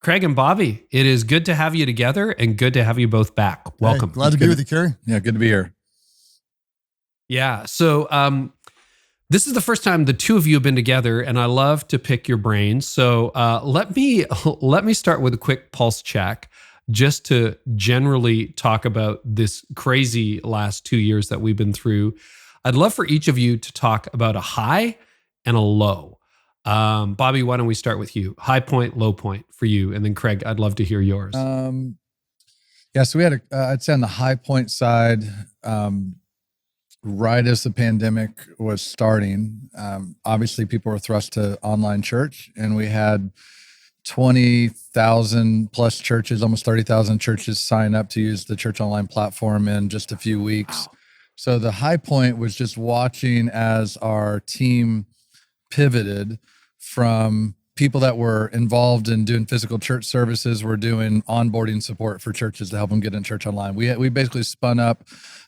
Craig and Bobby, it is good to have you together and good to have you both back. Welcome. Hey, glad to be with you, Carey. Yeah, good to be here. Yeah. So this is the first time the two of you have been together, and I love to pick your brains. So let me start with a quick pulse check, just to generally talk about this crazy last 2 years that we've been through. I'd love for each of you to talk about a high and a low. Bobby, why don't we start with you? High point, low point for you, and then Craig, I'd love to hear yours. So we had I'd say on the high point side, right as the pandemic was starting, obviously people were thrust to online church, and we had 20,000 plus churches, almost 30,000 churches sign up to use the church online platform in just a few weeks. Wow. So the high point was just watching as our team pivoted from people that were involved in doing physical church services. We're doing onboarding support for churches to help them get in church online. We basically spun up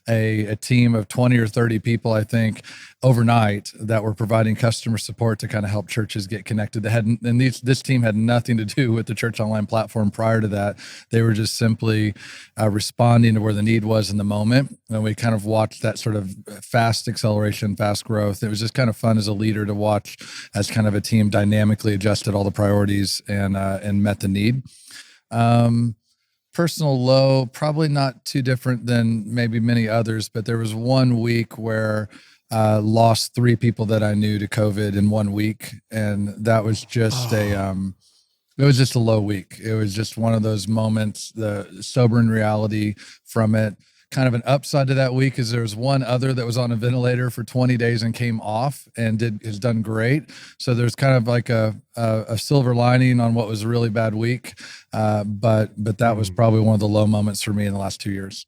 a team of 20 or 30 people, I think, overnight that were providing customer support to kind of help churches get connected. This team had nothing to do with the church online platform prior to that. They were just simply responding to where the need was in the moment. And we kind of watched that sort of fast acceleration, fast growth. It was just kind of fun as a leader to watch as kind of a team dynamically adjusted all the priorities and met the need. Personal low, probably not too different than maybe many others, but there was 1 week where lost 3 people that I knew to COVID in 1 week. And that was just it was just a low week. It was just one of those moments, the sobering reality from it. Kind of an upside to that week is there was one other that was on a ventilator for 20 days and came off and has done great. So there's kind of like a silver lining on what was a really bad week. But that was probably one of the low moments for me in the last 2 years.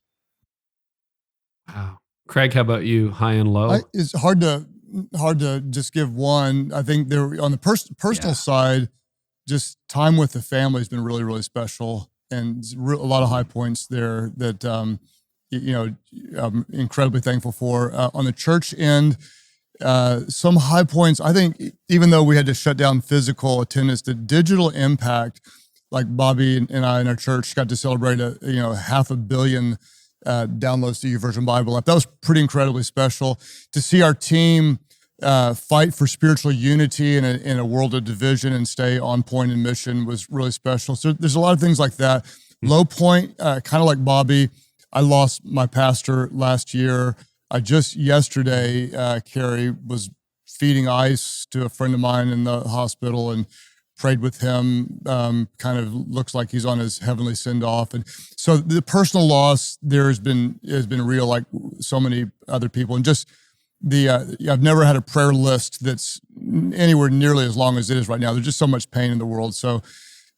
Wow. Craig, how about you? High and low? It's hard to just give one. I think there on the personal side, just time with the family has been really, really special, and a lot of high points there that I'm incredibly thankful for. On the church end, some high points. I think even though we had to shut down physical attendance, the digital impact, like Bobby and I in our church got to celebrate 500 million downloads to YouVersion Bible app. That was pretty incredibly special. To see our team fight for spiritual unity in a world of division and stay on point in mission was really special. So there's a lot of things like that. Low point, kind of like Bobby, I lost my pastor last year. I just yesterday, Carey, was feeding ice to a friend of mine in the hospital and prayed with him. Kind of looks like he's on his heavenly send-off. And so the personal loss there has been real, like so many other people. And just I've never had a prayer list that's anywhere nearly as long as it is right now. There's just so much pain in the world. So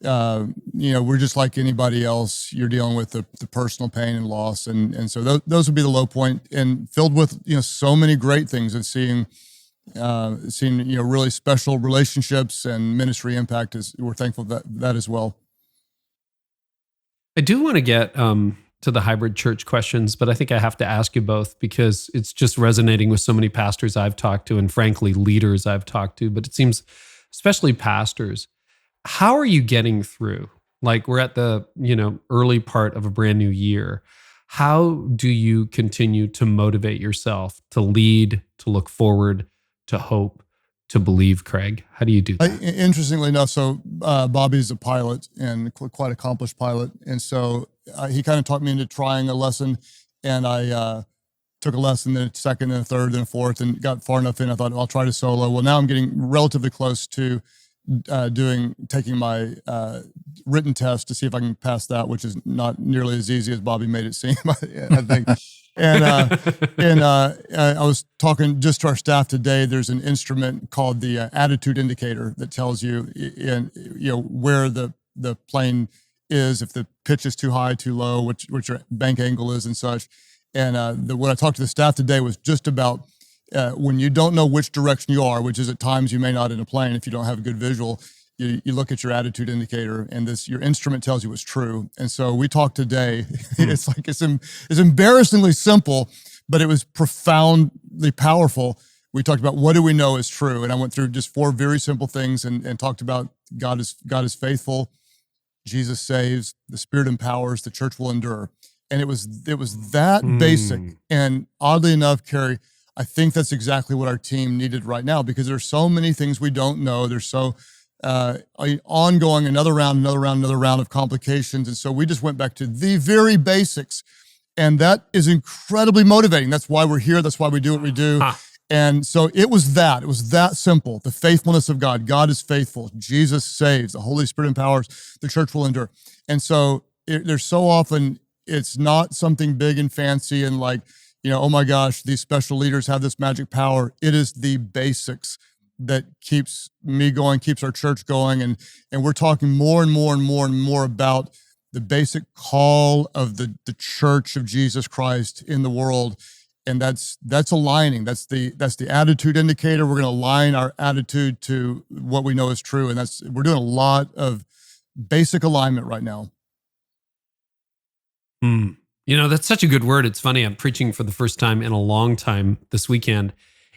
we're just like anybody else. You're dealing with the personal pain and loss. And so those would be the low point, and filled with, so many great things, and seeing really special relationships and ministry impact we're thankful for that as well. I do want to get to the hybrid church questions, but I think I have to ask you both because it's just resonating with so many pastors I've talked to, and frankly, leaders I've talked to, but it seems especially pastors. How are you getting through? Like, we're at the, early part of a brand new year. How do you continue to motivate yourself to lead, to look forward, to hope, to believe, Craig? How do you do that? Interestingly enough, so Bobby's a pilot and quite accomplished pilot. And so he kind of talked me into trying a lesson, and I took a lesson, then a second, then a third, then a fourth, and got far enough in. I thought, I'll try to solo. Well, now I'm getting relatively close to taking my written test to see if I can pass that, which is not nearly as easy as Bobby made it seem, I think. And I was talking just to our staff today. There's an instrument called the attitude indicator that tells you, where the plane is, if the pitch is too high, too low, which your bank angle is, and such. And what I talked to the staff today was just about when you don't know which direction you are, which is at times you may not in a plane if you don't have a good visual. You look at your attitude indicator, and your instrument tells you what's true. And so we talked today. It's embarrassingly simple, but it was profoundly powerful. We talked about what do we know is true, and I went through just 4 very simple things and talked about God is faithful. Jesus saves, the Spirit empowers, the church will endure. And it was that basic. And oddly enough, Carey, I think that's exactly what our team needed right now, because there's so many things we don't know. There's so ongoing, another round of complications. And so we just went back to the very basics. And that is incredibly motivating. That's why we're here. That's why we do what we do. And so it was that simple. The faithfulness of God. God is faithful. Jesus saves. The Holy Spirit empowers. The church will endure. And so there's so often, it's not something big and fancy and like, oh my gosh, these special leaders have this magic power. It is the basics that keeps me going, keeps our church going. And we're talking more and more about the basic call of the church of Jesus Christ in the world. And that's aligning. That's the attitude indicator. We're going to align our attitude to what we know is true. And we're doing a lot of basic alignment right now. That's such a good word. It's funny. I'm preaching for the first time in a long time this weekend,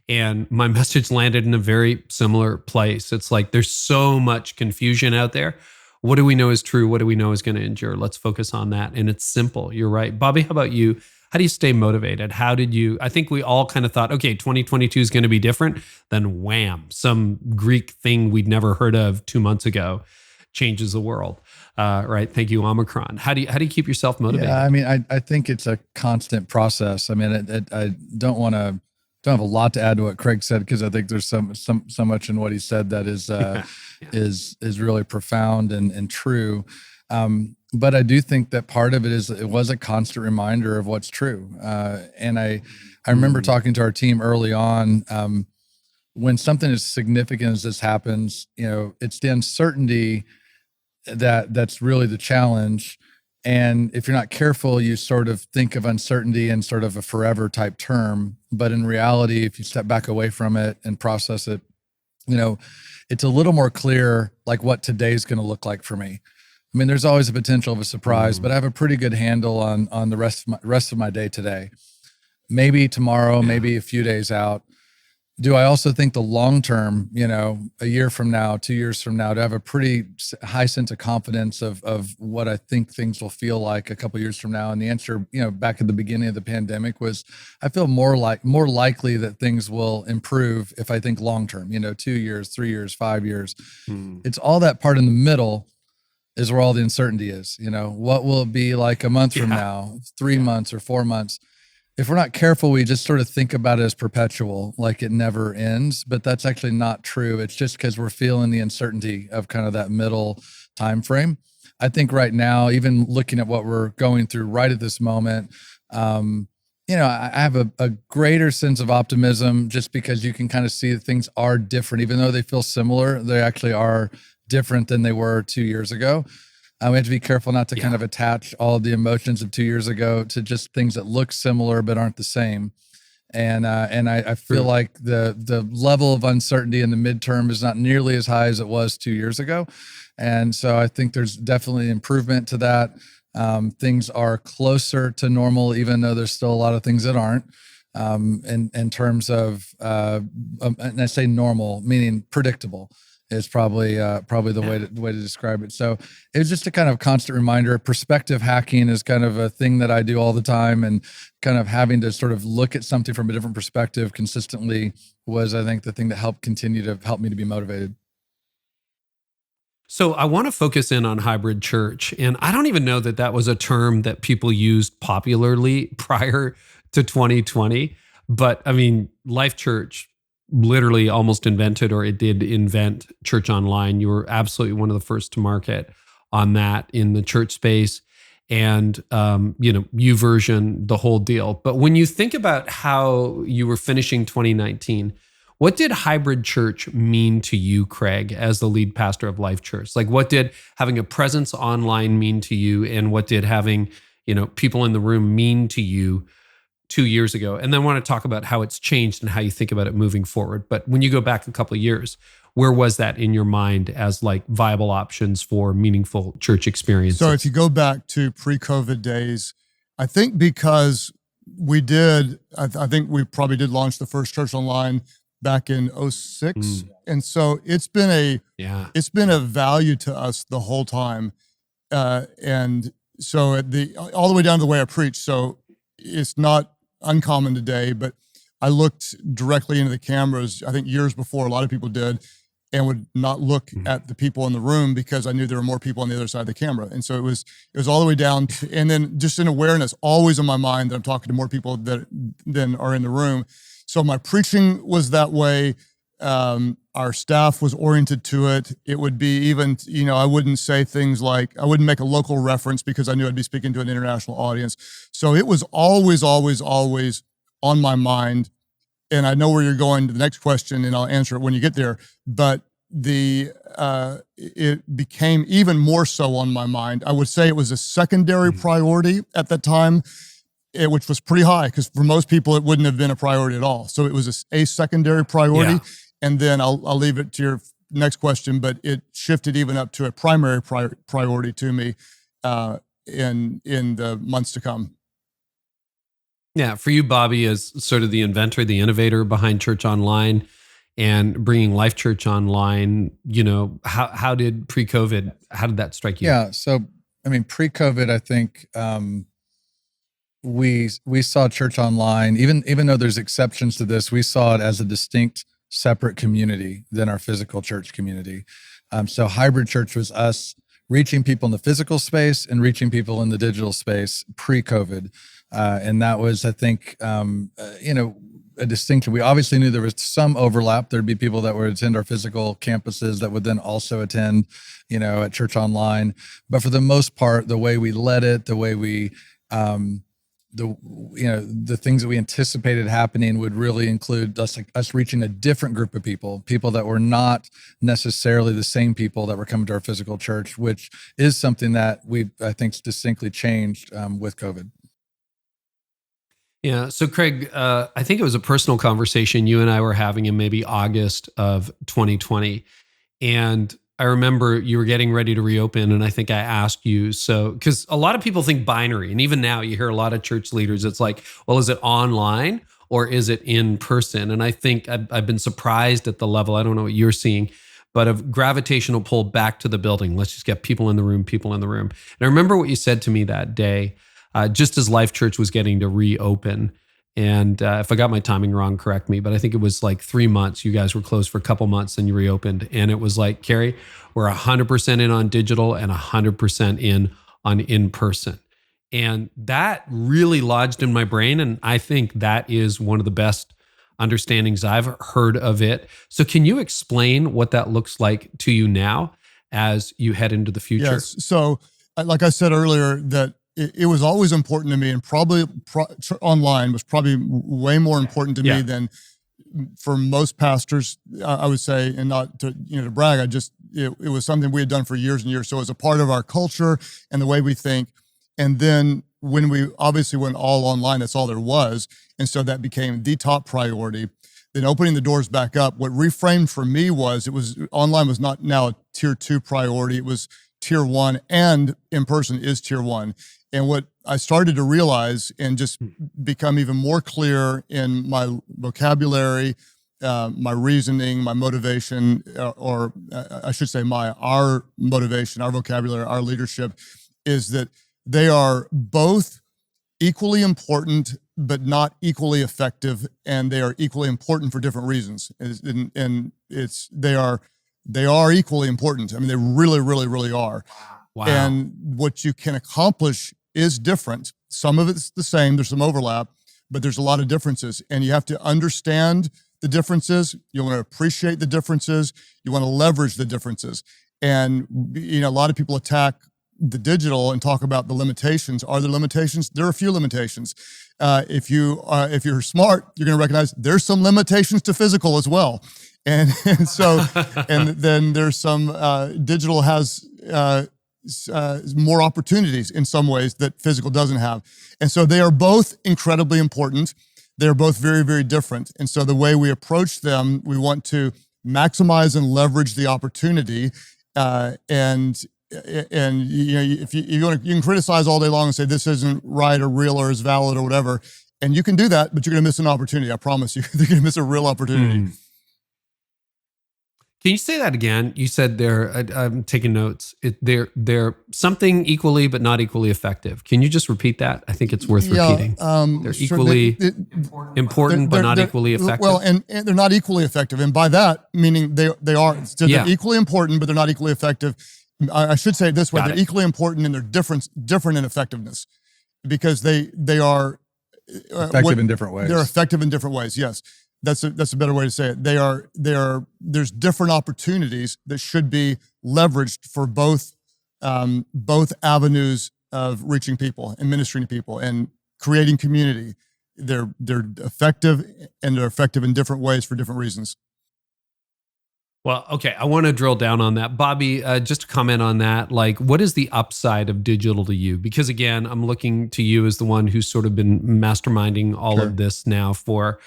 and my message landed in a very similar place. It's like, there's so much confusion out there. What do we know is true? What do we know is going to endure? Let's focus on that. And it's simple. You're right. Bobby, how about you? How do you stay motivated? I think we all kind of thought, okay, 2022 is going to be different. Then wham, some Greek thing we'd never heard of 2 months ago changes the world. Right. Thank you, Omicron. How do you keep yourself motivated? Yeah, I mean, I think it's a constant process. I mean, I don't have a lot to add to what Craig said, because I think there's so much in what he said that is is really profound and true. But I do think that part of it was a constant reminder of what's true. And I remember talking to our team early on, when something as significant as this happens, it's the uncertainty that's really the challenge. And if you're not careful, you sort of think of uncertainty in sort of a forever type term. But in reality, if you step back away from it and process it, it's a little more clear, like what today's going to look like for me. I mean, there's always a potential of a surprise, but I have a pretty good handle on the rest of my day today. Maybe tomorrow, maybe a few days out. Do I also think the long term, a year from now, 2 years from now, to have a pretty high sense of confidence of what I think things will feel like a couple of years from now? And the answer, back at the beginning of the pandemic, was I feel more likely that things will improve if I think long term, 2 years, 3 years, 5 years. It's all that part in the middle is where all the uncertainty is. What will it be like a month from now, 3 months or 4 months? If we're not careful, we just sort of think about it as perpetual, like it never ends, but that's actually not true. It's just because we're feeling the uncertainty of kind of that middle time frame. I think right now, even looking at what we're going through right at this moment, I have a greater sense of optimism, just because you can kind of see that things are different. Even though they feel similar, they actually are different than they were 2 years ago. We have to be careful not to kind of attach all of the emotions of 2 years ago to just things that look similar but aren't the same. And I feel like the level of uncertainty in the midterm is not nearly as high as it was 2 years ago. And so I think there's definitely improvement to that. Things are closer to normal, even though there's still a lot of things that aren't. In terms of, and I say normal, meaning predictable, is probably the way to describe it. So it was just a kind of constant reminder. Perspective hacking is kind of a thing that I do all the time, and kind of having to sort of look at something from a different perspective consistently was, I think, the thing that helped me to be motivated. So I want to focus in on hybrid church. And I don't even know that was a term that people used popularly prior to 2020. But I mean, Life.Church literally almost invented, or it did invent, church online. You were absolutely one of the first to market on that in the church space, and YouVersion, the whole deal. But when you think about how you were finishing 2019, what did hybrid church mean to you, Craig, as the lead pastor of Life.Church? Like, what did having a presence online mean to you, and what did having people in the room mean to you 2 years ago? And then I want to talk about how it's changed and how you think about it moving forward. But when you go back a couple of years, where was that in your mind as like viable options for meaningful church experiences? So if you go back to pre-COVID days, I think because I think we probably did launch the first church online back in 2006. And so it's been a value to us the whole time. And so all the way down to the way I preach. So it's not uncommon today, but I looked directly into the cameras, I think years before a lot of people did, and would not look at the people in the room because I knew there were more people on the other side of the camera. And so it was all the way down to, and then just an awareness always in my mind that I'm talking to more people than are in the room. So my preaching was that way. Our staff was oriented to it. It would be even, I wouldn't say things like, I wouldn't make a local reference because I knew I'd be speaking to an international audience. So it was always, always, always on my mind. And I know where you're going to the next question, and I'll answer it when you get there. But it became even more so on my mind. I would say it was a secondary priority at that time, which was pretty high because for most people it wouldn't have been a priority at all. So it was a secondary priority. Yeah. And then I'll leave it to your next question, but it shifted even up to a primary priority to me in the months to come. Yeah, for you, Bobby, as sort of the inventor, the innovator behind Church Online and bringing Life.Church online, how did pre-COVID, how did that strike you? Yeah, so, pre-COVID, I think we saw Church Online, even though there's exceptions to this, we saw it as a distinct, separate community than our physical church community. So hybrid church was us reaching people in the physical space and reaching people in the digital space pre-COVID. And that was, I think, a distinction. We obviously knew there was some overlap. There'd be people that would attend our physical campuses that would then also attend, at Church Online. But for the most part, the way we led it, the way we, the things that we anticipated happening would really include us reaching a different group of people that were not necessarily the same people that were coming to our physical church, which is something that I think, distinctly changed with COVID. Yeah. So Craig, I think it was a personal conversation you and I were having in maybe August of 2020. And I remember you were getting ready to reopen. And I think I asked you, because a lot of people think binary. And even now you hear a lot of church leaders, it's like, well, is it online or is it in person? And I think I've been surprised at the level, I don't know what you're seeing, but of gravitational pull back to the building. Let's just get people in the room. And I remember what you said to me that day. Just as Life.Church was getting to reopen. And if I got my timing wrong, correct me, but I think it was like 3 months. You guys were closed for a couple months and you reopened. And it was like, Carey, we're 100% in on digital and 100% in on in-person. And that really lodged in my brain. And I think that is one of the best understandings I've heard of it. So can you explain what that looks like to you now as you head into the future? Yes. So like I said earlier, that it was always important to me, and probably online was probably way more important to me than for most pastors, I would say, and not to brag. It was something we had done for years and years. So it was a part of our culture and the way we think. And then when we obviously went all online, that's all there was. And so that became the top priority. Then opening the doors back up, what reframed for me was online was not now a tier 2 priority. It was tier 1, and in person is tier 1. And what I started to realize and just become even more clear in my vocabulary, my reasoning, my motivation, or I should say our motivation, our vocabulary, our leadership, is that they are both equally important, but not equally effective. And they are equally important for different reasons. And they are equally important. I mean, they really, really, really are. Wow. And what you can accomplish is different. Some of it's the same. There's some overlap, but there's a lot of differences. And you have to understand the differences. You want to appreciate the differences. You want to leverage the differences. And, a lot of people attack the digital and talk about the limitations. Are there limitations? There are a few limitations. If you're smart, you're going to recognize there's some limitations to physical as well. And then there's some, digital has, more opportunities in some ways that physical doesn't have. And so they are both incredibly important. They're both very, very different. And so the way we approach them, we want to maximize and leverage the opportunity. And if you can criticize all day long and say this isn't right or real or is valid or whatever, and you can do that, but you're going to miss an opportunity. I promise you, you're going to miss a real opportunity. Can you say that again? You said I'm taking notes. They're something equally but not equally effective. Can you just repeat that? I think it's worth repeating. They're equally important but not equally effective. Well, and they're not equally effective. And by that, meaning they're equally important, but they're not equally effective. I should say it this way. They're equally important and they're different in effectiveness because they are effective in different ways. They're effective in different ways. Yes. That's a better way to say it. There's different opportunities that should be leveraged for both avenues of reaching people and ministering to people and creating community. They're effective and they're effective in different ways for different reasons. Well, okay. I want to drill down on that. Bobby, just to comment on that, like what is the upside of digital to you? Because again, I'm looking to you as the one who's sort of been masterminding all of this now for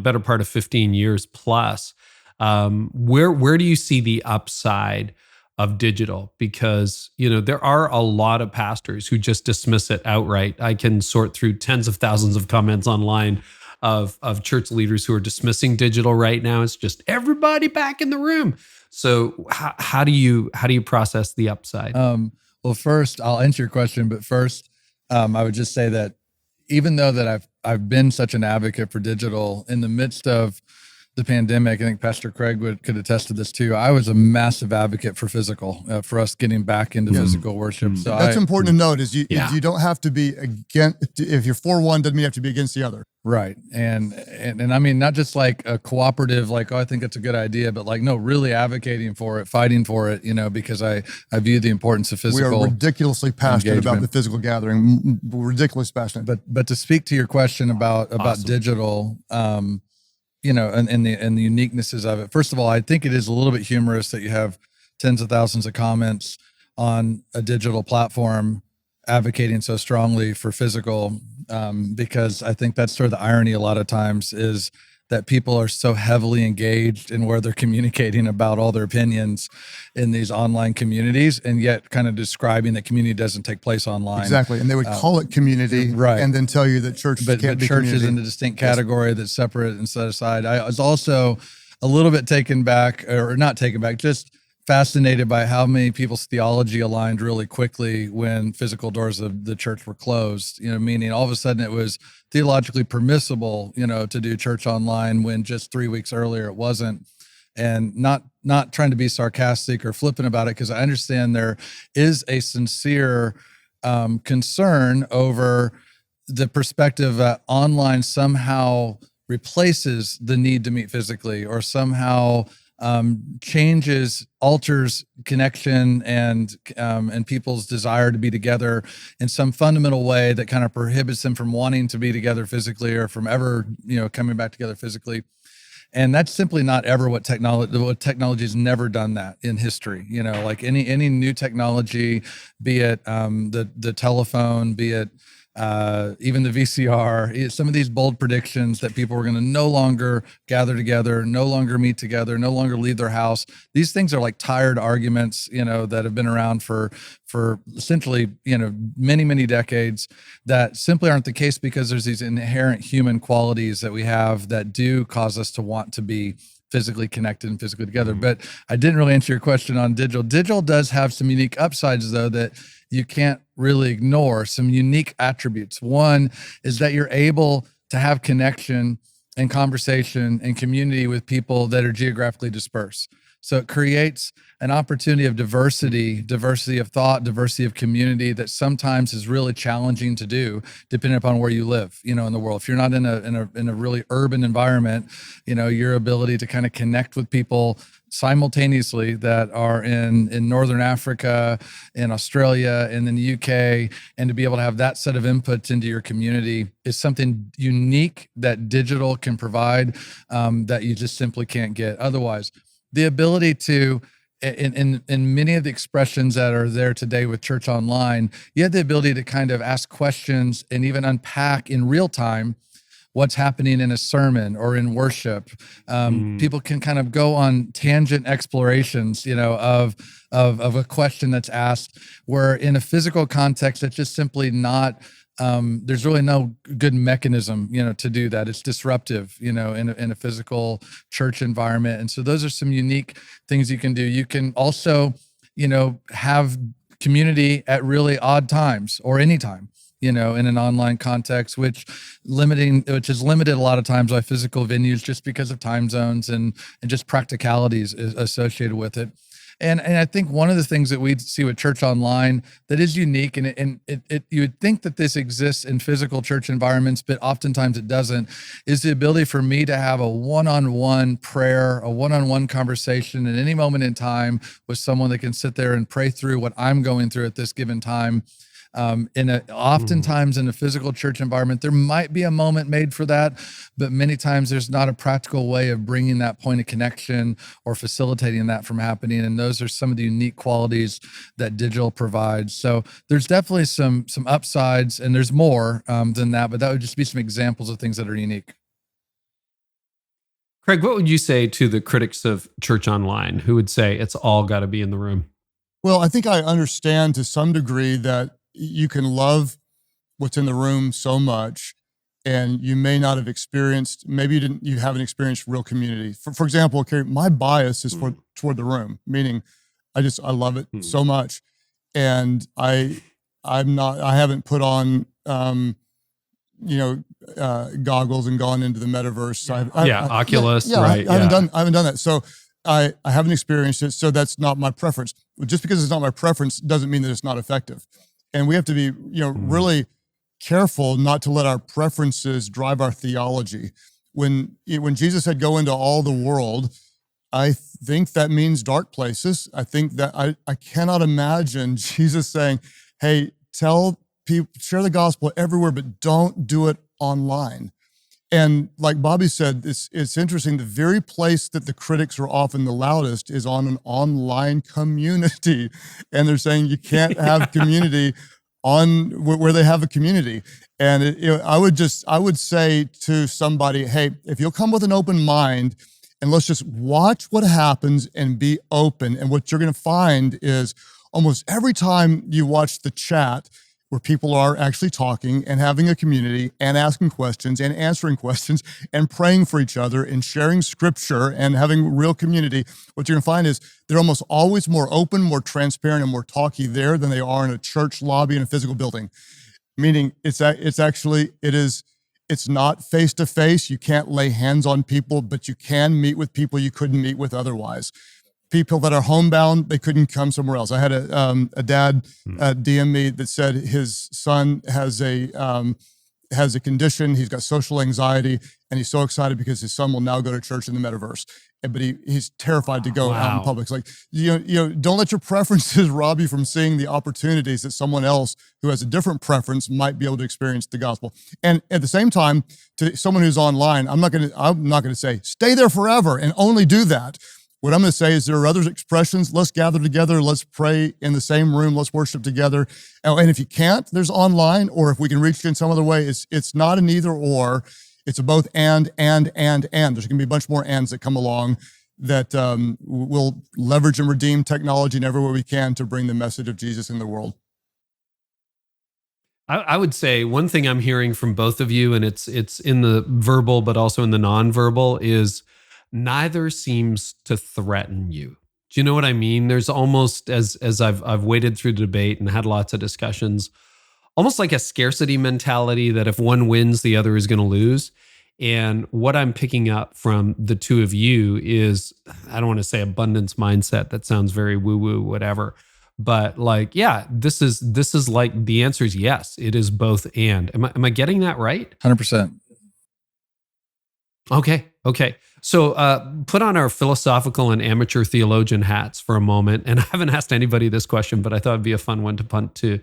better part of 15 years plus. Where do you see the upside of digital? Because, there are a lot of pastors who just dismiss it outright. I can sort through tens of thousands of comments online of church leaders who are dismissing digital right now. It's just everybody back in the room. So how do you process the upside? Well, first I'll answer your question, but first I would just say that even though that I've been such an advocate for digital in the midst of the pandemic, I think Pastor Craig could attest to this too. I was a massive advocate for physical, for us getting back into physical worship. So that's important to note is you don't have to be against, if you're for one, doesn't mean you have to be against the other. Right. And I mean, not just like a cooperative, like, oh, I think it's a good idea, but like, no, really advocating for it, fighting for it, because I view the importance of physical. We are ridiculously passionate about the physical gathering, ridiculously passionate. But to speak to your question about digital, and the uniquenesses of it. First of all, I think it is a little bit humorous that you have tens of thousands of comments on a digital platform advocating so strongly for physical, because I think that's sort of the irony a lot of times is that people are so heavily engaged in where they're communicating about all their opinions in these online communities, and yet kind of describing that community doesn't take place online. Exactly, and they would call it community, right, and then tell you that church can't be church community. is in a distinct category that's separate and set aside. I was also a little bit taken back, or not taken back, just fascinated by how many people's theology aligned really quickly when physical doors of the church were closed, meaning all of a sudden it was theologically permissible, to do church online when just 3 weeks earlier it wasn't. And not trying to be sarcastic or flippant about it, because I understand there is a sincere concern over the perspective that online somehow replaces the need to meet physically, or somehow alters connection and people's desire to be together in some fundamental way that kind of prohibits them from wanting to be together physically, or from ever, coming back together physically. And that's simply not ever what technology has never done that in history. Like any new technology, be it the telephone, be it even the VCR, some of these bold predictions that people were going to no longer gather together, no longer meet together, no longer leave their house. These things are like tired arguments, that have been around for essentially, many, many decades, that simply aren't the case, because there's these inherent human qualities that we have that do cause us to want to be physically connected and physically together. But I didn't really answer your question on digital. Digital does have some unique upsides, though, that you can't really ignore, some unique attributes. One is that you're able to have connection and conversation and community with people that are geographically dispersed. So it creates an opportunity of diversity of thought, diversity of community that sometimes is really challenging to do, depending upon where you live, in the world. If you're not in a really urban environment, your ability to kind of connect with people simultaneously that are in Northern Africa, in Australia, and in the UK, and to be able to have that set of inputs into your community is something unique that digital can provide, that you just simply can't get otherwise. The ability to, in many of the expressions that are there today with Church Online, you have the ability to kind of ask questions and even unpack in real time what's happening in a sermon or in worship. People can kind of go on tangent explorations, of a question that's asked, where in a physical context, it's just simply not there's really no good mechanism, to do that. It's disruptive, in a physical church environment. And so those are some unique things you can do. You can also, have community at really odd times or anytime, in an online context, which is limited a lot of times by physical venues just because of time zones and just practicalities associated with it. And I think one of the things that we see with Church Online that is unique, and you would think that this exists in physical church environments, but oftentimes it doesn't, is the ability for me to have a one-on-one prayer, a one-on-one conversation at any moment in time with someone that can sit there and pray through what I'm going through at this given time. Oftentimes in a physical church environment, there might be a moment made for that, but many times there's not a practical way of bringing that point of connection or facilitating that from happening. And those are some of the unique qualities that digital provides. So there's definitely some upsides, and there's more than that, but that would just be some examples of things that are unique. Craig, what would you say to the critics of Church Online who would say it's all got to be in the room? Well, I think I understand to some degree that you can love what's in the room so much, and you may not have experienced, maybe you haven't experienced real community. For example, Carey, my bias is toward the room, meaning I love it so much. And I haven't put on, goggles and gone into the metaverse. Oculus. Right. I haven't done that. So I haven't experienced it. So that's not my preference. Just because it's not my preference doesn't mean that it's not effective. And we have to be, really careful not to let our preferences drive our theology. When Jesus said, "Go into all the world," I think that means dark places. I think that I cannot imagine Jesus saying, "Hey, tell people, share the gospel everywhere, but don't do it online." And like Bobby said, it's interesting. The very place that the critics are often the loudest is on an online community. And they're saying you can't have community on where they have a community. And I would say to somebody, hey, if you'll come with an open mind and let's just watch what happens and be open. And what you're going to find is almost every time you watch the chat, where people are actually talking and having a community and asking questions and answering questions and praying for each other and sharing scripture and having real community, what you're gonna find is they're almost always more open, more transparent, and more talky there than they are in a church lobby in a physical building. Meaning it's not face-to-face. You can't lay hands on people, but you can meet with people you couldn't meet with otherwise. People that are homebound, they couldn't come somewhere else. I had a dad DM me that said his son has a condition. He's got social anxiety, and he's so excited because his son will now go to church in the metaverse. But he's terrified to go out in public. It's like, don't let your preferences rob you from seeing the opportunities that someone else who has a different preference might be able to experience the gospel. And at the same time, to someone who's online, I'm not going to say stay there forever and only do that. What I'm going to say is there are other expressions. Let's gather together. Let's pray in the same room. Let's worship together. And if you can't, there's online, or if we can reach you in some other way, it's not an either or. It's a both and. There's going to be a bunch more ands that come along that will leverage and redeem technology in every way we can to bring the message of Jesus in the world. I would say one thing I'm hearing from both of you, and it's in the verbal, but also in the nonverbal, is neither seems to threaten you. Do you know what I mean? There's almost, as I've waded through the debate and had lots of discussions, almost like a scarcity mentality that if one wins, the other is going to lose. And what I'm picking up from the two of you is, I don't want to say abundance mindset. That sounds very woo-woo, whatever. But like, yeah, this is like, the answer is yes. It is both and. Am I getting that right? 100%. Okay. So put on our philosophical and amateur theologian hats for a moment. And I haven't asked anybody this question, but I thought it'd be a fun one to punt to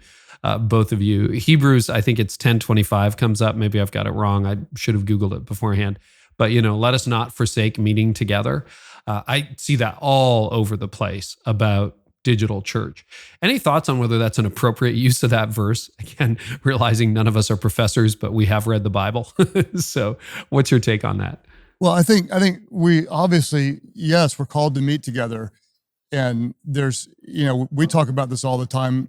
both of you. Hebrews, I think it's 10:25 comes up. Maybe I've got it wrong. I should have Googled it beforehand. But, let us not forsake meeting together. I see that all over the place about digital church. Any thoughts on whether that's an appropriate use of that verse? Again, realizing none of us are professors, but we have read the Bible. So what's your take on that? Well, I think we obviously, yes, we're called to meet together. And there's, we talk about this all the time.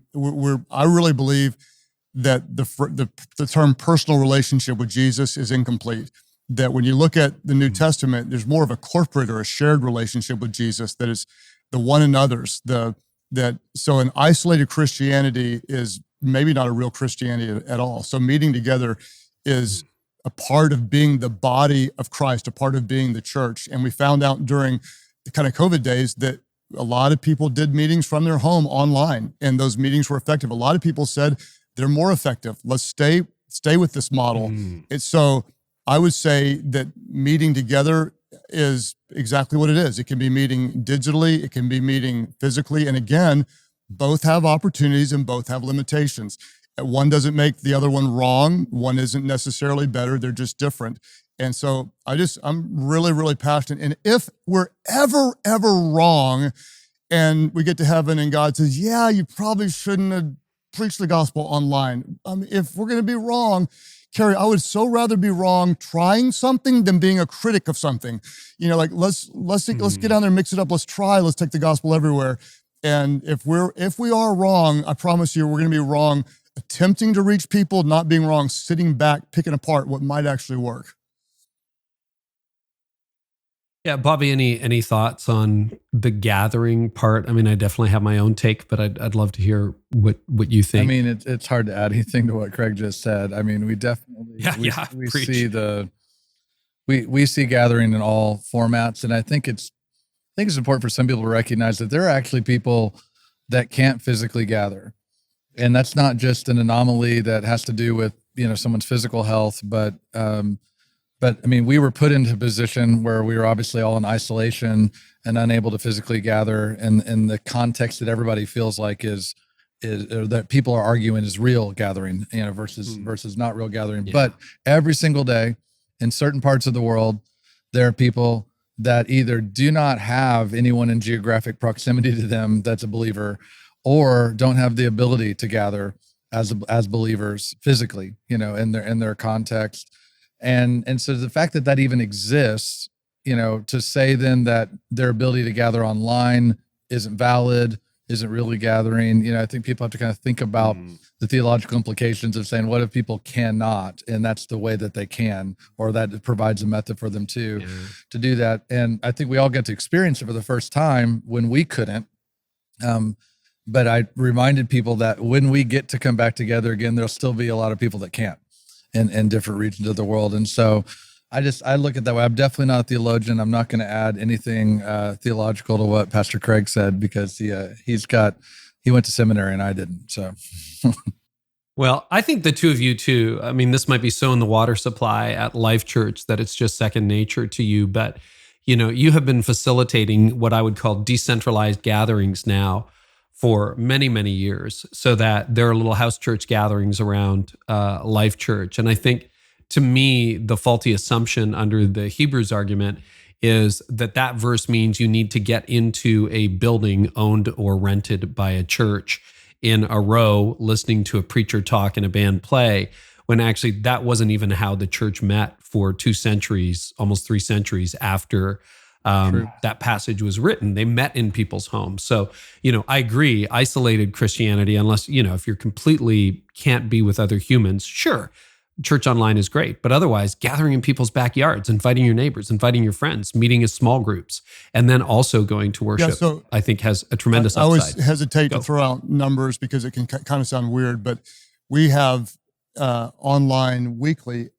I really believe that the term personal relationship with Jesus is incomplete. That when you look at the New Testament, there's more of a corporate or a shared relationship with Jesus that is the one another's. So an isolated Christianity is maybe not a real Christianity at all. So meeting together is a part of being the body of Christ, a part of being the church. And we found out during the kind of COVID days that a lot of people did meetings from their home online, and those meetings were effective. A lot of people said they're more effective. Let's stay with this model. So I would say that meeting together is exactly what it is. It can be meeting digitally, it can be meeting physically. And again, both have opportunities and both have limitations. One doesn't make the other one wrong. One isn't necessarily better. They're just different. And so I'm really, really passionate. And if we're ever wrong and we get to heaven and God says, yeah, you probably shouldn't have preached the gospel online. If we're going to be wrong, Carey, I would so rather be wrong trying something than being a critic of something. Like let's get down there, mix it up. Let's take the gospel everywhere. And if we are wrong, I promise you, we're going to be wrong attempting to reach people, not being wrong, sitting back, picking apart what might actually work. Yeah, Bobby, any thoughts on the gathering part? I mean, I definitely have my own take, but I'd love to hear what you think. I mean, it's hard to add anything to what Craig just said. I mean, we definitely we see we see gathering in all formats, and I think it's important for some people to recognize that there are actually people that can't physically gather, and that's not just an anomaly that has to do with someone's physical health, but I mean, we were put into a position where we were obviously all in isolation and unable to physically gather. And the context that everybody feels like is that people are arguing is real gathering, versus not real gathering. Yeah. But every single day in certain parts of the world, there are people that either do not have anyone in geographic proximity to them that's a believer, or don't have the ability to gather as believers physically, in their context. And so the fact that even exists, to say then that their ability to gather online isn't valid, isn't really gathering, I think people have to kind of think about the theological implications of saying, what if people cannot, and that's the way that they can, or that it provides a method for them to do that. And I think we all get to experience it for the first time when we couldn't. But I reminded people that when we get to come back together again, there'll still be a lot of people that can't. In different regions of the world. And so I look at that way. I'm definitely not a theologian. I'm not going to add anything theological to what Pastor Craig said, because he went to seminary and I didn't. So, well, I think the two of you too, I mean, this might be so in the water supply at Life.Church that it's just second nature to you, but you have been facilitating what I would call decentralized gatherings now for many, many years, so that there are little house church gatherings around Life.Church. And I think, to me, the faulty assumption under the Hebrews argument is that verse means you need to get into a building owned or rented by a church in a row, listening to a preacher talk and a band play, when actually that wasn't even how the church met for 2 centuries, almost 3 centuries after that passage was written. They met in people's homes. So, I agree, isolated Christianity, unless, if you're completely can't be with other humans, sure, church online is great. But otherwise, gathering in people's backyards, inviting your neighbors, inviting your friends, meeting as small groups, and then also going to worship, I think has a tremendous upside. I always hesitate to throw out numbers because it can kind of sound weird, but we have online weekly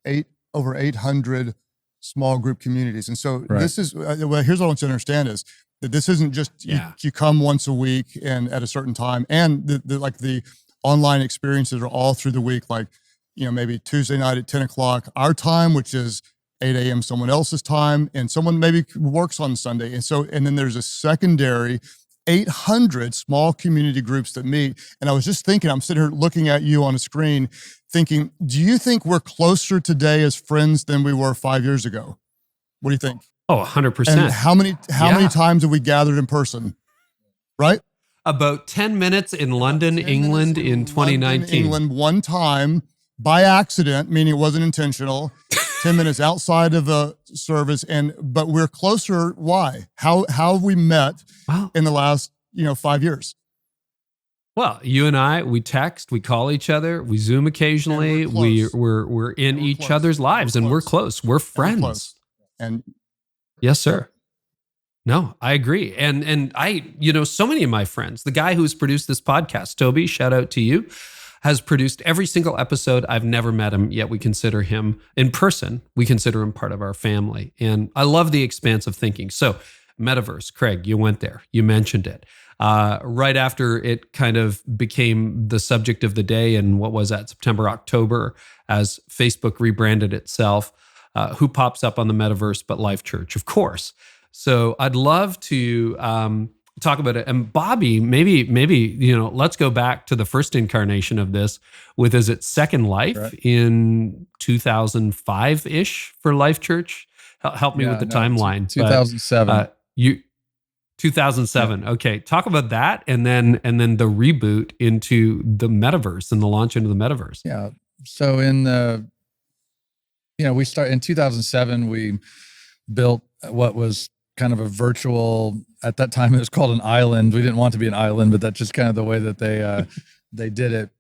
over 800 small group communities. And so this is, here's what I want you to understand is that this isn't just, you come once a week and at a certain time, and the online experiences are all through the week, like, maybe Tuesday night at 10 o'clock, our time, which is 8 a.m. someone else's time, and someone maybe works on Sunday. And then there's a secondary 800 small community groups that meet. And I was just thinking, I'm sitting here looking at you on a screen thinking, do you think we're closer today as friends than we were 5 years ago? What do you think? Oh, 100%. And how many times have we gathered in person? Right? About 10 minutes in London, England in 2019. England, one time by accident, meaning it wasn't intentional, 10 minutes outside of a service. But we're closer. Why? How have we met in the last, 5 years? Well, you and I, we text, we call each other, we Zoom occasionally. And we're close. We're in And we're each close. other's lives, and we're close. We're And we're friends. close. And Yes, sir. No, I agree. And I, so many of my friends, the guy who's produced this podcast, Toby, shout out to you, has produced every single episode. I've never met him, yet we consider him in person. We consider him part of our family. And I love the expansive thinking. So Metaverse, Craig, you went there, you mentioned it. Right after it kind of became the subject of the day in what was that, September, October, as Facebook rebranded itself, who pops up on the Metaverse but Life.Church, of course. So I'd love to talk about it. And Bobby, maybe let's go back to the first incarnation of this with, is it Second Life in 2005-ish for Life.Church? Help me with the timeline. 2007. 2007. Okay. Talk about that. And then the reboot into the metaverse and the launch into the metaverse. Yeah. So we started in 2007, we built what was kind of a virtual, at that time it was called an island. We didn't want to be an island, but that's just kind of the way that they did it.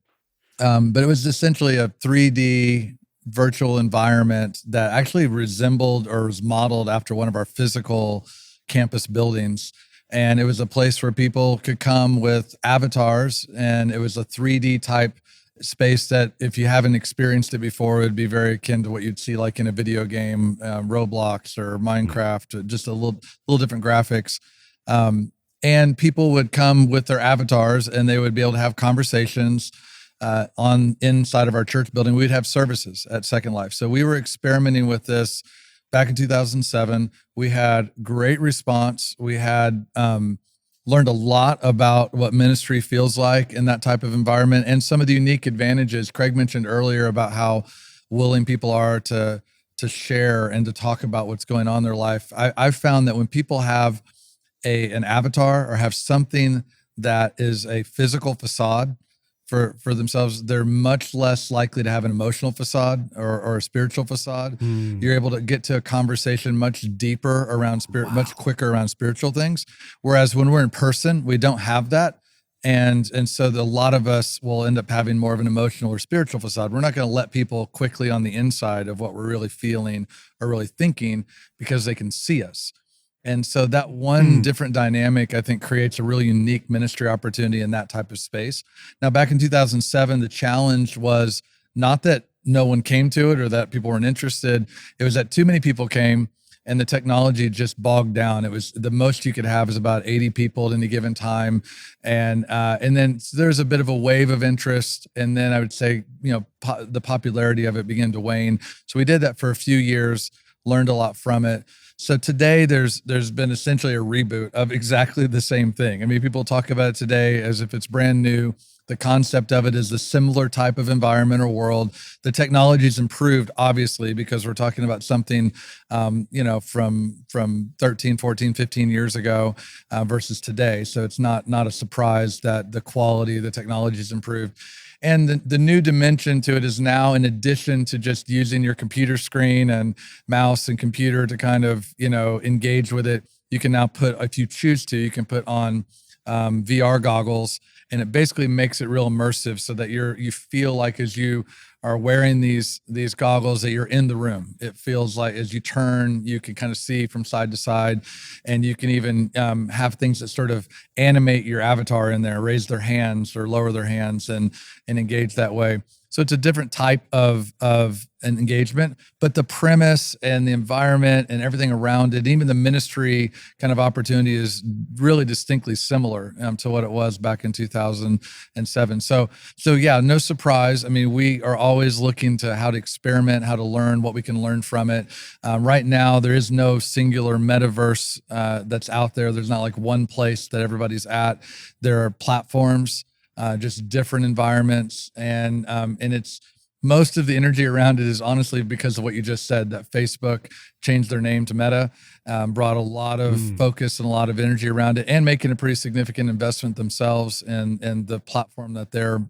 But it was essentially a 3D virtual environment that actually resembled or was modeled after one of our physical campus buildings. And it was a place where people could come with avatars, and it was a 3D type space that, if you haven't experienced it before, it would be very akin to what you'd see like in a video game, Roblox or Minecraft, just a little different graphics. And people would come with their avatars, and they would be able to have conversations on inside of our church building. We'd have services at Second Life. So we were experimenting with this back in 2007. We had great response. We had learned a lot about what ministry feels like in that type of environment, and some of the unique advantages. Craig mentioned earlier about how willing people are to share and to talk about what's going on in their life. I've found that when people have an avatar or have something that is a physical facade for themselves, they're much less likely to have an emotional facade or a spiritual facade. You're able to get to a conversation much deeper around spirit, much quicker around spiritual things. Whereas when we're in person, we don't have that. And so a lot of us will end up having more of an emotional or spiritual facade. We're not going to let people quickly on the inside of what we're really feeling or really thinking, because they can see us. And so that one different dynamic, I think, creates a really unique ministry opportunity in that type of space. Now, back in 2007, the challenge was not that no one came to it or that people weren't interested. It was that too many people came and the technology just bogged down. It was the most you could have is about 80 people at any given time. And then there's a bit of a wave of interest. And then I would say, the popularity of it began to wane. So we did that for a few years, learned a lot from it. So today there's been essentially a reboot of exactly the same thing. I mean, people talk about it today as if it's brand new. The concept of it is a similar type of environment or world. The technology's improved, obviously, because we're talking about something, from 13, 14, 15 years ago versus today. So it's not a surprise that the quality of the technology's improved. And the new dimension to it is now, in addition to just using your computer screen and mouse and computer to kind of, engage with it, you can now put, if you choose to, you can put on VR goggles, and it basically makes it real immersive so that you feel like as you are wearing these goggles that you're in the room. It feels like as you turn, you can kind of see from side to side, and you can even have things that sort of animate your avatar in there, raise their hands or lower their hands and engage that way. So it's a different type of an engagement, but the premise and the environment and everything around it, even the ministry kind of opportunity, is really distinctly similar to what it was back in 2007. So yeah, no surprise. I mean, we are always looking to how to experiment, how to learn what we can learn from it. Right now, there is no singular metaverse that's out there. There's not like one place that everybody's at. There are platforms, just different environments, and it's most of the energy around it is honestly because of what you just said, that Facebook changed their name to Meta, brought a lot of focus and a lot of energy around it, and making a pretty significant investment themselves and the platform that they're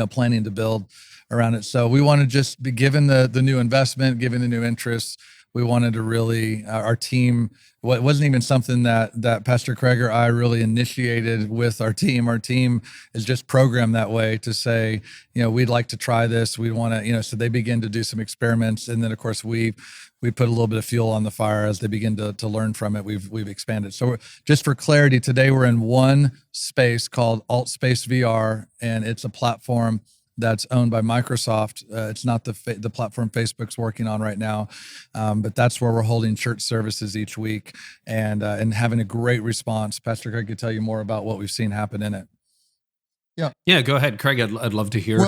planning to build around it. So we want to just be given the new investment, given the new interest, we wanted to really, our team, it wasn't even something that Pastor Craig or I really initiated with our team. Our team is just programmed that way to say, we'd like to try this. We want to, so they begin to do some experiments. And then of course we put a little bit of fuel on the fire as they begin to learn from it. We've expanded. So just for clarity, today we're in one space called Alt Space VR, and it's a platform that's owned by Microsoft. It's not the platform Facebook's working on right now, but that's where we're holding church services each week and having a great response. Pastor Craig could tell you more about what we've seen happen in it. Yeah, go ahead, Craig. I'd love to hear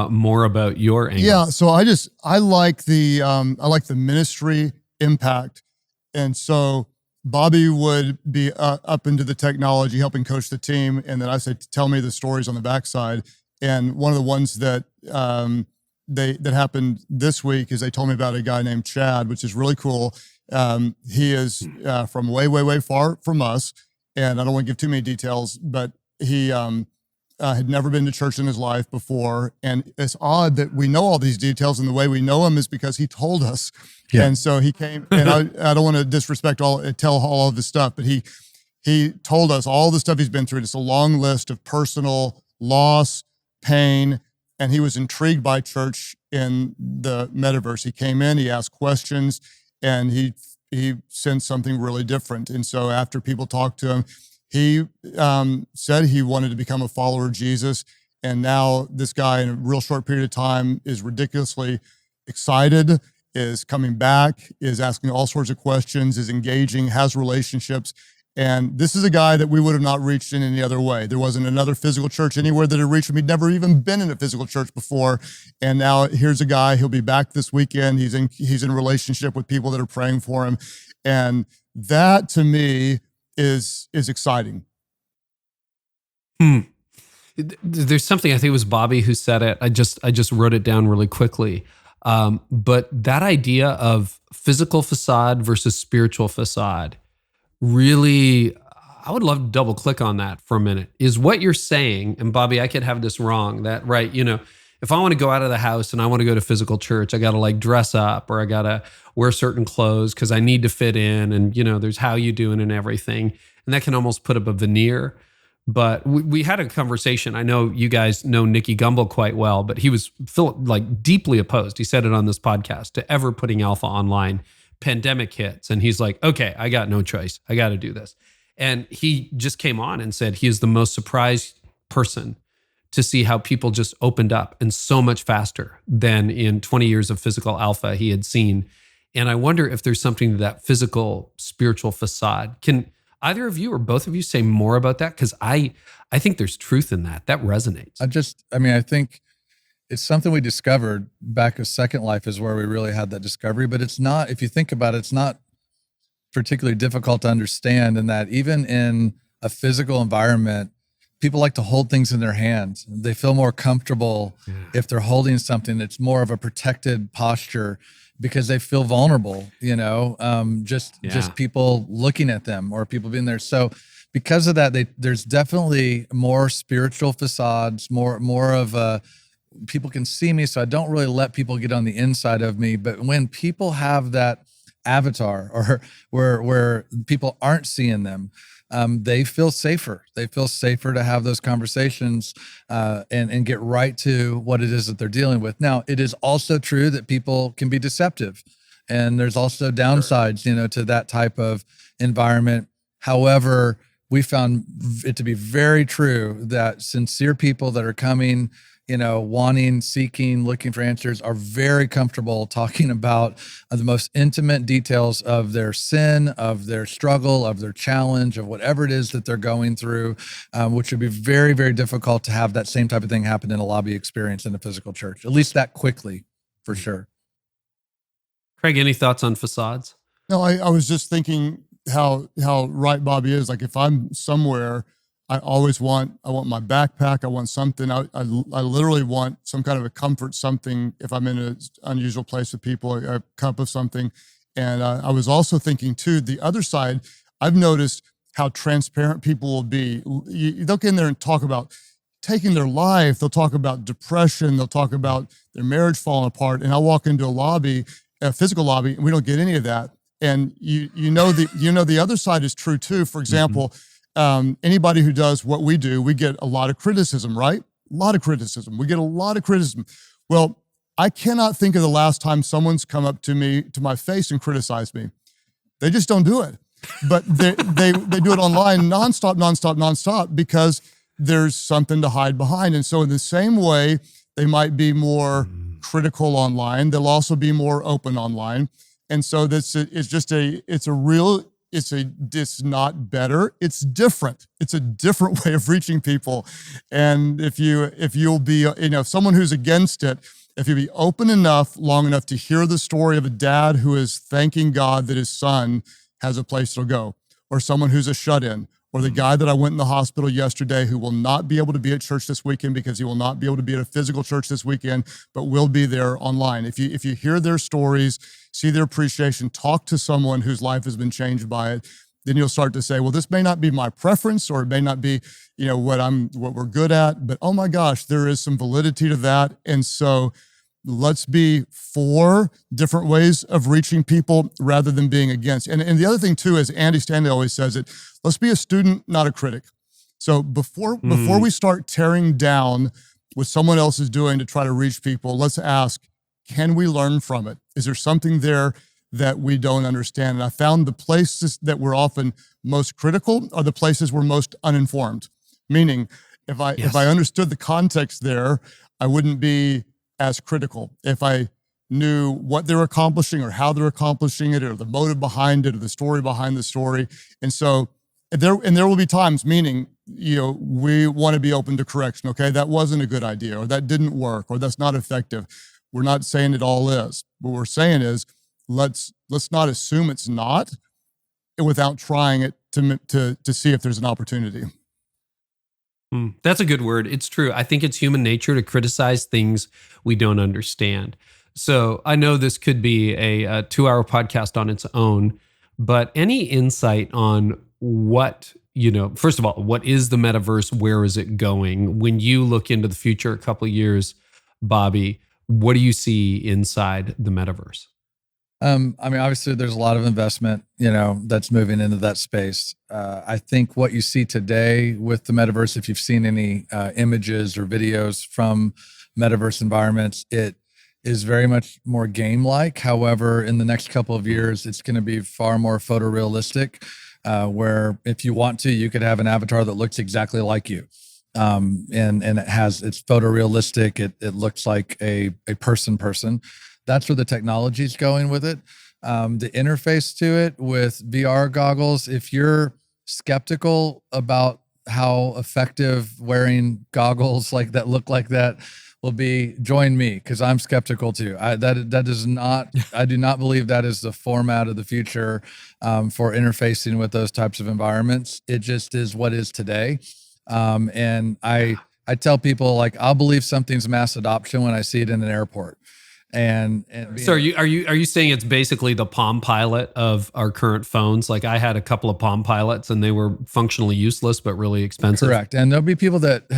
more about your angle. Yeah, so I like the ministry impact, and so Bobby would be up into the technology, helping coach the team, and then I say, tell me the stories on the backside. And one of the ones that that happened this week is they told me about a guy named Chad, which is really cool. He is from way far from us, and I don't want to give too many details, but he had never been to church in his life before. And it's odd that we know all these details, and the way we know him is because he told us. Yeah. And so he came, and I don't want to disrespect tell all of his stuff, but he told us all the stuff he's been through. It's a long list of personal loss, pain, and he was intrigued by church in the metaverse. He came in, he asked questions, and he sensed something really different. And so after people talked to him, he said he wanted to become a follower of Jesus. And now this guy, in a real short period of time, is ridiculously excited, is coming back, is asking all sorts of questions, is engaging, has relationships. And this is a guy that we would have not reached in any other way. There wasn't another physical church anywhere that had reached him. He'd never even been in a physical church before. And now here's a guy, he'll be back this weekend. He's in relationship with people that are praying for him. And that to me is exciting. There's something, I think it was Bobby who said it. I just wrote it down really quickly. But that idea of physical facade versus spiritual facade, really, I would love to double click on that for a minute. Is what you're saying, and Bobby, I could have this wrong, that, right, if I want to go out of the house and I want to go to physical church, I got to dress up, or I got to wear certain clothes because I need to fit in, and there's how you doing and everything. And that can almost put up a veneer. But we had a conversation. I know you guys know Nicky Gumbel quite well, but he was deeply opposed. He said it on this podcast, to ever putting Alpha online. Pandemic hits, and he's like, okay, I got no choice. I got to do this. And he just came on and said he is the most surprised person to see how people just opened up, and so much faster than in 20 years of physical Alpha he had seen. And I wonder if there's something to that physical spiritual facade. Can either of you or both of you say more about that? Because I think there's truth in that. That resonates. I think it's something we discovered back of Second Life, is where we really had that discovery. But it's not, if you think about it, it's not particularly difficult to understand, in that even in a physical environment, people like to hold things in their hands. They feel more comfortable if they're holding something. It's more of a protected posture because they feel vulnerable, just people looking at them or people being there. So because of that, there's definitely more spiritual facades, more of a, people can see me, so I don't really let people get on the inside of me. But when people have that avatar, or where people aren't seeing them, they feel safer. They feel safer to have those conversations and get right to what it is that they're dealing with. Now, it is also true that people can be deceptive, and there's also downsides, to that type of environment. However, we found it to be very true that sincere people that are coming, wanting, seeking, looking for answers, are very comfortable talking about the most intimate details of their sin, of their struggle, of their challenge, of whatever it is that they're going through, which would be very, very difficult to have that same type of thing happen in a lobby experience in a physical church, at least that quickly, for sure. Craig, any thoughts on facades? No, I was just thinking how right Bobby is. Like, if I'm somewhere, I want my backpack. I want something. I literally want some kind of a comfort something. If I'm in an unusual place with people, a cup of something. And I was also thinking too, the other side, I've noticed how transparent people will be. They'll get in there and talk about taking their life. They'll talk about depression. They'll talk about their marriage falling apart. And I walk into a lobby a physical lobby, and we don't get any of that. And the other side is true too. For example, anybody who does what we do, we get a lot of criticism, right? A lot of criticism. We get a lot of criticism. Well, I cannot think of the last time someone's come up to me, to my face, and criticized me. They just don't do it. But they do it online nonstop, because there's something to hide behind. And so in the same way, they might be more critical online. They'll also be more open online. And so it's not better. It's different. It's a different way of reaching people. And if someone who's against it, if you be open enough, long enough to hear the story of a dad who is thanking God that his son has a place to go, or someone who's a shut-in, or the guy that I went in the hospital yesterday who will not be able to be at church this weekend because he will not be able to be at a physical church this weekend, but will be there online. If you hear their stories, see their appreciation, talk to someone whose life has been changed by it, then you'll start to say, well, this may not be my preference, or it may not be, what we're good at, but oh my gosh, there is some validity to that. And so let's be for different ways of reaching people rather than being against. And the other thing too, as Andy Stanley always says it, let's be a student, not a critic. So before we start tearing down what someone else is doing to try to reach people, let's ask, can we learn from it? Is there something there that we don't understand? And I found the places that we're often most critical are the places we're most uninformed. Meaning, if I understood the context there, I wouldn't be as critical. If I knew what they're accomplishing, or how they're accomplishing it, or the motive behind it, or the story behind the story. And so there will be times, meaning, we want to be open to correction. Okay, that wasn't a good idea, or that didn't work, or that's not effective. We're not saying it all is. What we're saying is, let's not assume it's not without trying it to see if there's an opportunity. That's a good word. It's true. I think it's human nature to criticize things we don't understand. So I know this could be a 2-hour podcast on its own, but any insight on what, first of all, what is the metaverse? Where is it going? When you look into the future a couple of years, Bobby, what do you see inside the metaverse? Obviously there's a lot of investment, that's moving into that space. I think what you see today with the metaverse, if you've seen any images or videos from metaverse environments, it is very much more game-like. However, in the next couple of years, it's going to be far more photorealistic, where if you want to, you could have an avatar that looks exactly like you. And it's photorealistic. It looks like a person. That's where the technology's going with it. The interface to it with VR goggles, if you're skeptical about how effective wearing goggles like that look like that will be, join me, because I'm skeptical too. I do not believe that is the format of the future for interfacing with those types of environments. It just is what is today. And I tell people, I'll believe something's mass adoption when I see it in an airport. So are you saying it's basically the Palm Pilot of our current phones? Like, I had a couple of Palm Pilots and they were functionally useless but really expensive. Correct. And there'll be people that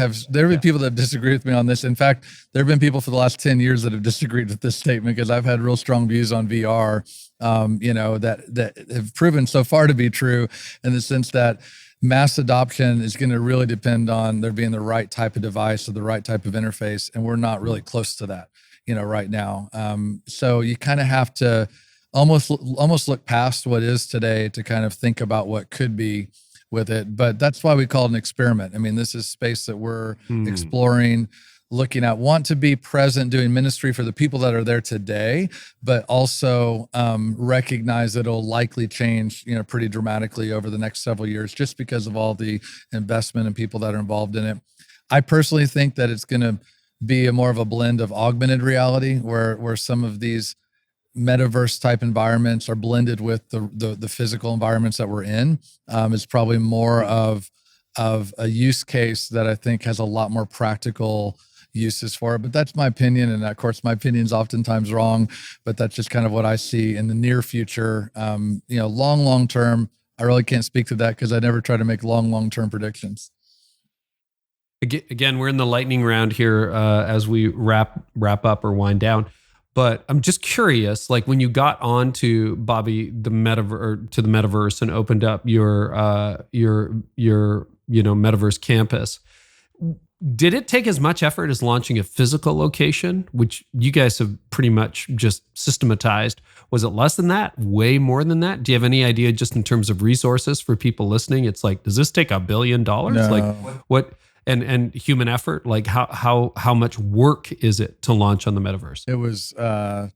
people that disagree with me on this. In fact, there have been people for the last 10 years that have disagreed with this statement, because I've had real strong views on VR, that have proven so far to be true, in the sense that mass adoption is going to really depend on there being the right type of device or the right type of interface. And we're not really close to that, right now. So you kind of have to almost look past what is today to kind of think about what could be with it. But that's why we call it an experiment. This is space that we're exploring, looking at, want to be present, doing ministry for the people that are there today, but also recognize that it'll likely change, pretty dramatically over the next several years, just because of all the investment and people that are involved in it. I personally think that it's going to be more of a blend of augmented reality, where some of these metaverse type environments are blended with the physical environments that we're in. It's probably more of a use case that I think has a lot more practical uses for it. But that's my opinion. And of course, my opinion is oftentimes wrong, but that's just kind of what I see in the near future. Long term, I really can't speak to that because I never try to make long-term predictions. Again, we're in the lightning round here as we wrap up or wind down. But I'm just curious, like when you got onto Bobby the metaverse and opened up your metaverse campus, did it take as much effort as launching a physical location, which you guys have pretty much just systematized? Was it less than that? Way more than that? Do you have any idea just in terms of resources for people listening? It's like, does this take $1 billion? No. Like what? And human effort, like how much work is it to launch on the metaverse? It was, I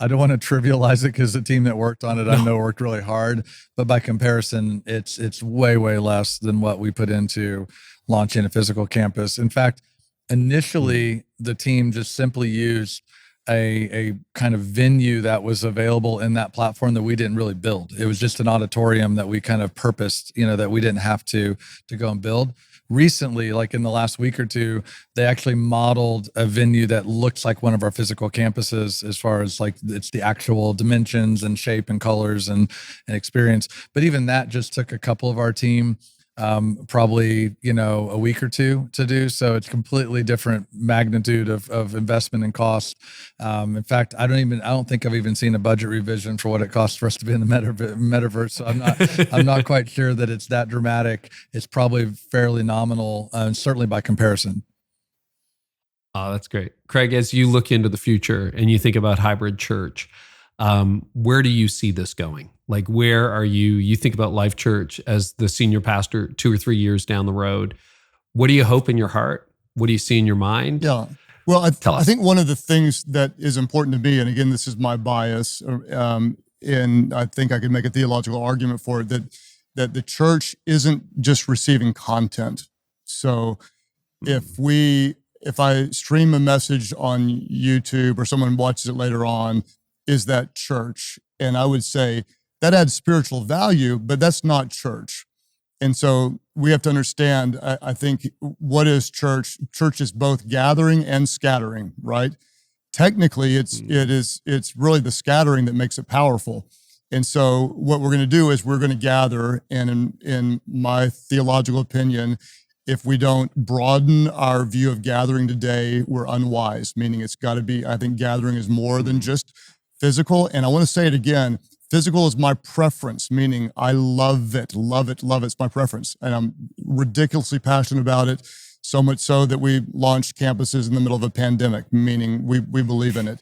don't want to trivialize it because the team that worked on it, I know worked really hard, but by comparison, it's way, way less than what we put into launching a physical campus. In fact, initially the team just simply used a kind of venue that was available in that platform that we didn't really build. It was just an auditorium that we kind of purposed, that we didn't have to go and build. Recently, like in the last week or two, they actually modeled a venue that looks like one of our physical campuses as far as like it's the actual dimensions and shape and colors and experience. But even that just took a couple of our team, probably, a week or two to do. So it's completely different magnitude of investment and cost. In fact, I don't think I've even seen a budget revision for what it costs for us to be in the metaverse. So I'm not quite sure that it's that dramatic. It's probably fairly nominal, and certainly by comparison. Oh, that's great. Craig, as you look into the future and you think about hybrid church, where do you see this going? Like, where are you think about Life.Church as the senior pastor 2 or 3 years down the road. What do you hope in your heart? What do you see in your mind? Yeah. Well, I think one of the things that is important to me, and again, this is my bias, and I think I could make a theological argument for it, that the church isn't just receiving content. So if I stream a message on YouTube or someone watches it later on, is that church? And I would say that adds spiritual value, but that's not church. And so we have to understand, I think, what is church? Church is both gathering and scattering, right? Technically, it's really the scattering that makes it powerful. And so what we're going to do is we're going to gather, and in my theological opinion, if we don't broaden our view of gathering today, we're unwise, meaning it's got to be, I think gathering is more than just physical. And I want to say it again, physical is my preference, meaning I love it. It's my preference. And I'm ridiculously passionate about it, so much so that we launched campuses in the middle of a pandemic, meaning we believe in it.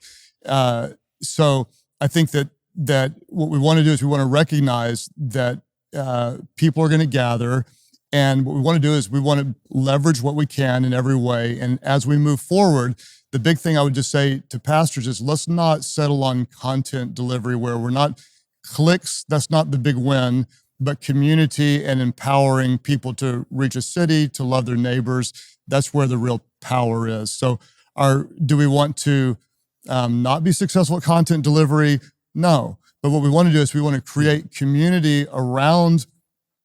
So I think that what we want to do is we want to recognize that people are going to gather. And what we want to do is we want to leverage what we can in every way. And as we move forward, the big thing I would just say to pastors is let's not settle on content delivery where we're not clicks. That's not the big win, but community and empowering people to reach a city, to love their neighbors. That's where the real power is. So do we want to not be successful at content delivery? No. But what we want to do is we want to create community around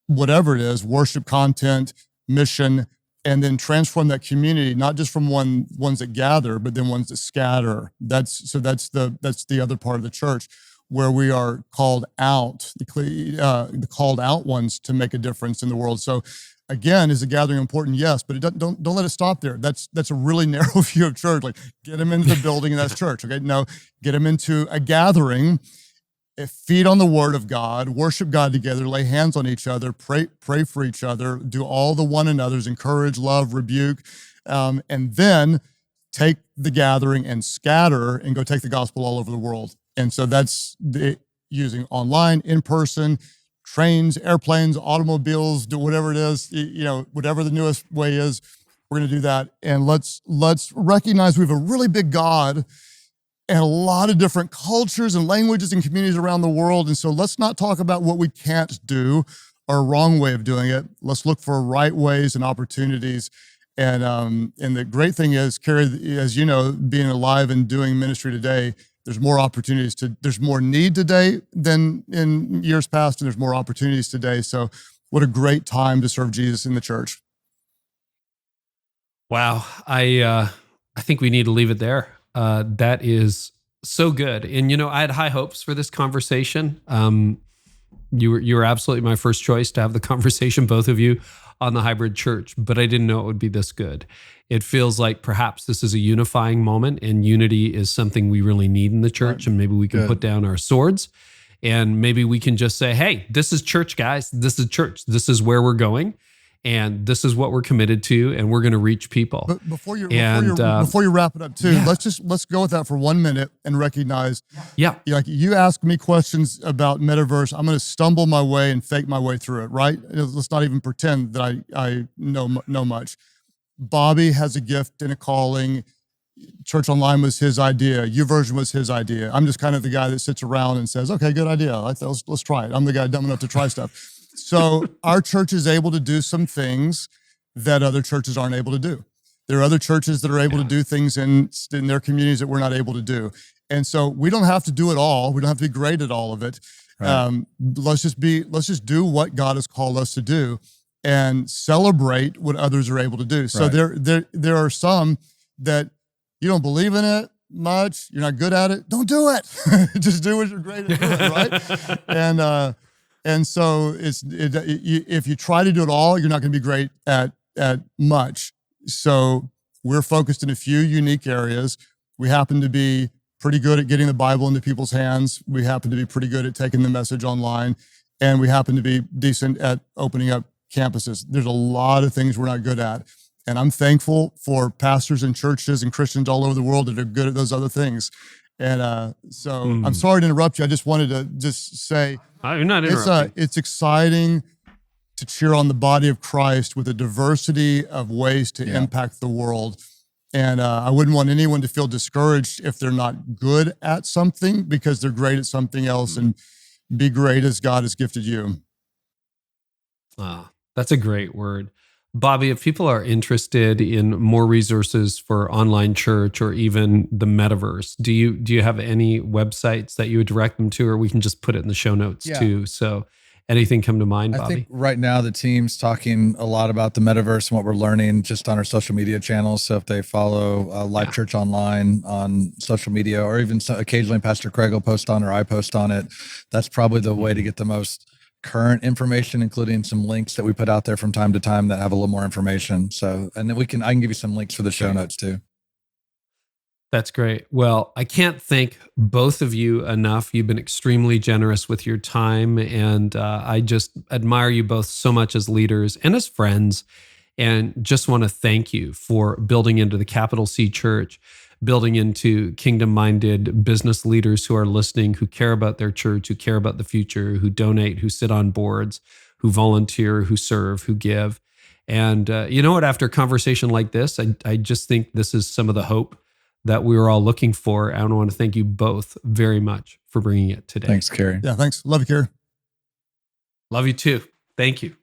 whatever it is, worship content, mission, and then transform that community, not just from ones that gather, but then ones that scatter. That's the other part of the church where we are called out, the called out ones to make a difference in the world. So again, is the gathering important? Yes, but don't let it stop there. That's a really narrow view of church. Like get them into the building and that's church. Okay, no, get them into a gathering. Feed on the word of God, worship God together, lay hands on each other, pray for each other, do all the one another's, encourage, love, rebuke, and then take the gathering and scatter and go take the gospel all over the world. And so that's using online, in person, trains, airplanes, automobiles, do whatever it is, whatever the newest way is, we're going to do that. And let's recognize we have a really big God and a lot of different cultures and languages and communities around the world. And so let's not talk about what we can't do or a wrong way of doing it. Let's look for right ways and opportunities. And the great thing is, Carey, as you know, being alive and doing ministry today, there's more opportunities there's more need today than in years past, and there's more opportunities today. So what a great time to serve Jesus in the church. Wow. I think we need to leave it there. That is so good. And, I had high hopes for this conversation. You were absolutely my first choice to have the conversation, both of you. on the hybrid church, but I didn't know it would be this good. It feels like perhaps this is a unifying moment, and unity is something we really need in the church. And maybe we can put down our swords, and maybe we can just say, hey, this is church, guys. This is church. This is where we're going. And this is what we're committed to, and we're going to reach people. But before you wrap it up too, let's go with that for 1 minute and recognize. Like you ask me questions about Metaverse, I'm going to stumble my way and fake my way through it. Right? Let's not even pretend that I know much. Bobby has a gift and a calling. Church Online was his idea. YouVersion was his idea. I'm just kind of the guy that sits around and says, "Okay, good idea. Let's try it." I'm the guy dumb enough to try stuff. So our church is able to do some things that other churches aren't able to do. There are other churches that are able to do things in their communities that we're not able to do. And so we don't have to do it all. We don't have to be great at all of it. Right. Let's just do what God has called us to do and celebrate what others are able to do. So there are some that you don't believe in it much. You're not good at it. Don't do it. Just do what you're great at doing, right? And so if you try to do it all, you're not going to be great at much. So we're focused in a few unique areas. We happen to be pretty good at getting the Bible into people's hands. We happen to be pretty good at taking the message online. And we happen to be decent at opening up campuses. There's a lot of things we're not good at. And I'm thankful for pastors and churches and Christians all over the world that are good at those other things. And I'm sorry to interrupt you. I just wanted to just say, you're not interrupting. It's exciting to cheer on the body of Christ with a diversity of ways to impact the world. And I wouldn't want anyone to feel discouraged if they're not good at something, because they're great at something else, and be great as God has gifted you. That's a great word. Bobby, if people are interested in more resources for online church or even the Metaverse, do you have any websites that you would direct them to, or we can just put it in the show notes too? So anything come to mind, Bobby? I think right now the team's talking a lot about the Metaverse and what we're learning just on our social media channels. So if they follow Life.Church Online on social media, or even occasionally Pastor Craig will post on, or I post on it, that's probably the way to get the most current information, including some links that we put out there from time to time that have a little more information. So, and then I can give you some links for the show notes too. That's great. Well, I can't thank both of you enough. You've been extremely generous with your time, and I just admire you both so much as leaders and as friends, and just want to thank you for building into the capital C Church, building into kingdom-minded business leaders who are listening, who care about their church, who care about the future, who donate, who sit on boards, who volunteer, who serve, who give. And you know what? After a conversation like this, I just think this is some of the hope that we were all looking for. And I want to thank you both very much for bringing it today. Thanks, Carey. Yeah, thanks. Love you, Carey. Love you too. Thank you.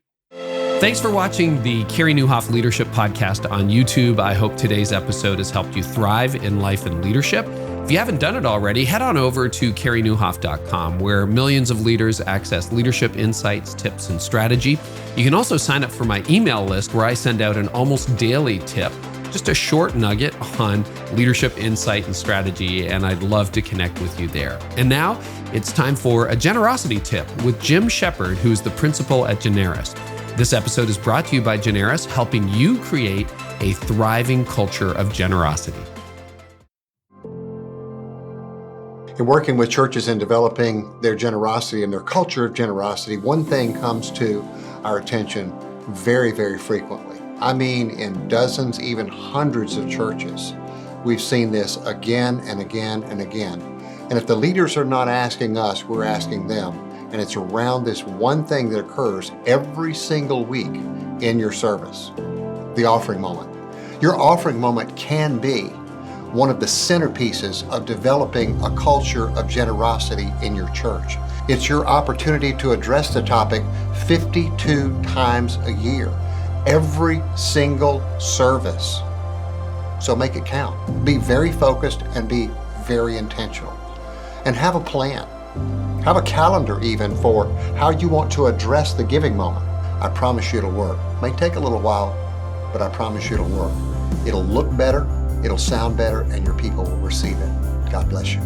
Thanks for watching the Carey Nieuwhof Leadership Podcast on YouTube. I hope today's episode has helped you thrive in life and leadership. If you haven't done it already, head on over to CareyNieuwhof.com, where millions of leaders access leadership insights, tips, and strategy. You can also sign up for my email list, where I send out an almost daily tip, just a short nugget on leadership insight and strategy, and I'd love to connect with you there. And now it's time for a generosity tip with Jim Shepard, who's the principal at Generis. This episode is brought to you by Generis, helping you create a thriving culture of generosity. In working with churches and developing their generosity and their culture of generosity, one thing comes to our attention very, very frequently. I mean, in dozens, even hundreds of churches, we've seen this again and again and again. And if the leaders are not asking us, we're asking them. And it's around this one thing that occurs every single week in your service, the offering moment. Your offering moment can be one of the centerpieces of developing a culture of generosity in your church. It's your opportunity to address the topic 52 times a year, every single service. So make it count. Be very focused and be very intentional. And have a plan. Have a calendar even for how you want to address the giving moment. I promise you it'll work. It may take a little while, but I promise you it'll work. It'll look better, it'll sound better, and your people will receive it. God bless you.